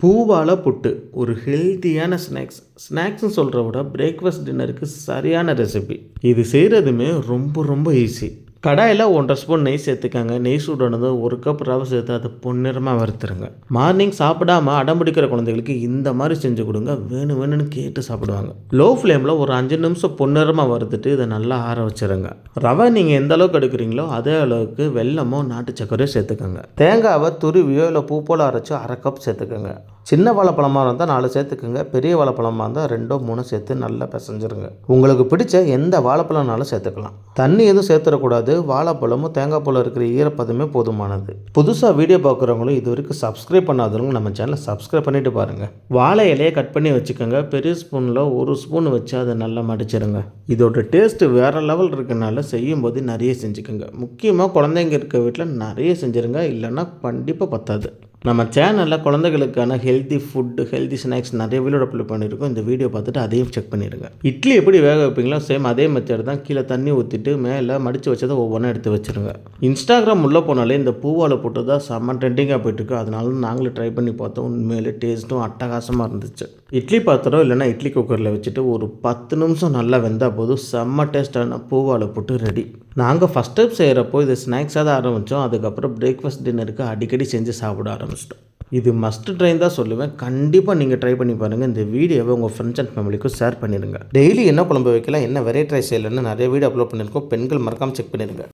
பூவாழை புட்டு ஒரு ஹெல்த்தியான ஸ்நாக்ஸ்னு சொல்கிறத விட பிரேக்ஃபாஸ்ட் டின்னருக்கு சரியான ரெசிபி. இது செய்கிறதுமே ரொம்ப ரொம்ப ஈஸி. கடாயில் 1.5 ஸ்பூன் நெய் சேர்த்துக்கங்க. நெய் சூடானது 1 கப் ரவை சேர்த்து அதை பொன்னிறமாக வறுத்துருங்க. மார்னிங் சாப்பிடாம அடம்பிடிக்கிற குழந்தைகளுக்கு இந்த மாதிரி செஞ்சு கொடுங்க. வேணும்னு கேட்டு சாப்பிடுவாங்க. லோ ஃப்ளேமில் ஒரு 5 நிமிஷம் பொன்னிறமாக வறுத்துட்டு இதை நல்லா ஆற வச்சுருங்க. ரவை நீங்கள் எந்த அளவுக்கு எடுக்கிறீங்களோ அதே அளவுக்கு வெல்லமோ நாட்டு சர்க்கரையோ சேர்த்துக்கோங்க. தேங்காவை துருவியோ இல்லை பூ போல் அரைச்சோ 1/2 கப் சேர்த்துக்கோங்க. சின்ன வாழைப்பழமாக இருந்தால் 4 சேர்த்துக்குங்க. பெரிய வாழைப்பழமாக இருந்தால் 2 3 சேர்த்து நல்லா பிசைஞ்சிருங்க. உங்களுக்கு பிடிச்ச எந்த வாழைப்பழம்னாலும் சேர்த்துக்கலாம். தண்ணி எதுவும் சேர்த்துடக்கூடாது. வாழைப்பழமும் தேங்காய் பழம் இருக்கிற ஈரப்பதமே போதுமானது. புதுசாக வீடியோ பார்க்குறவங்களும் இது வரைக்கும் சப்ஸ்கிரைப் பண்ணாதவங்க நம்ம சேனலை சப்ஸ்கிரைப் பண்ணிட்டு பாருங்கள். வாழை இலையை கட் பண்ணி வச்சுக்கோங்க. பெரிய ஸ்பூனில் 1 ஸ்பூன் வச்சு அதை நல்லா மடிச்சிருங்க. இதோட டேஸ்ட்டு வேறு லெவல் இருக்கனால செய்யும்போது நிறைய செஞ்சுக்கோங்க. முக்கியமாக குழந்தைங்க இருக்க வீட்டில் நிறைய செஞ்சுருங்க. இல்லைன்னா கண்டிப்பாக பத்தாது. நம்ம சேனலில் குழந்தைகளுக்கான ஹெல்த்தி ஃபுட்டு, ஹெல்த்தி ஸ்நாக்ஸ் நிறைய வீடியோ அப்லோட் பண்ணியிருக்கோம். இந்த வீடியோ பார்த்துட்டு அதையும் செக் பண்ணிடுங்க. இட்லி எப்படி வேக வைப்பீங்களோ சேம் அதே மெத்தட் தான். கீழே தண்ணி ஊற்றிட்டு மேலே மடித்து வச்சதை ஒவ்வொன்றா எடுத்து வச்சுருங்க. இன்ஸ்டாகிராம் உள்ளே போனாலே இந்த பூவாழை போட்டு தான் செம்ம ட்ரெண்டிங்காக போயிட்டுருக்கு. அதனால நாங்களும் ட்ரை பண்ணி பார்த்தோம். உண்மையிலே டேஸ்ட்டும் அட்டகாசமாக இருந்துச்சு. இட்லி பாத்திரம் இல்லைனா இட்லி குக்கரில் வச்சுட்டு ஒரு 10 நிமிஷம் நல்லா வெந்தால் போதும் செம்ம டேஸ்ட்டான பூவாழை போட்டு ரெடி. நாங்கள் ஃபஸ்ட் டைம் செய்கிறப்போ இது ஸ்நாக்ஸாக தான் ஆரம்பித்தோம். அதுக்கப்புறம் பிரேக்ஃபாஸ்ட் டின்னருக்கு அடிக்கடி செஞ்சு சாப்பிட ஆரம்பிச்சிட்டோம். இது மஸ்ட் ட்ரை தான் சொல்லுவேன். கண்டிப்பாக நீங்கள் ட்ரை பண்ணி பாருங்கள். இந்த வீடியோவை உங்கள் ஃப்ரெண்ட்ஸ் அண்ட் ஃபேமிலிக்கும் ஷேர் பண்ணிடுங்க. டெய்லி என்ன குழம்பு வைக்கலாம், என்ன வெரைட்டி ரைஸ் செய்யலன்னு நிறைய வீடியோ அப்லோட் பண்ணியிருக்கோம். பெண்கள் மறக்காமல் செக் பண்ணிடுங்க.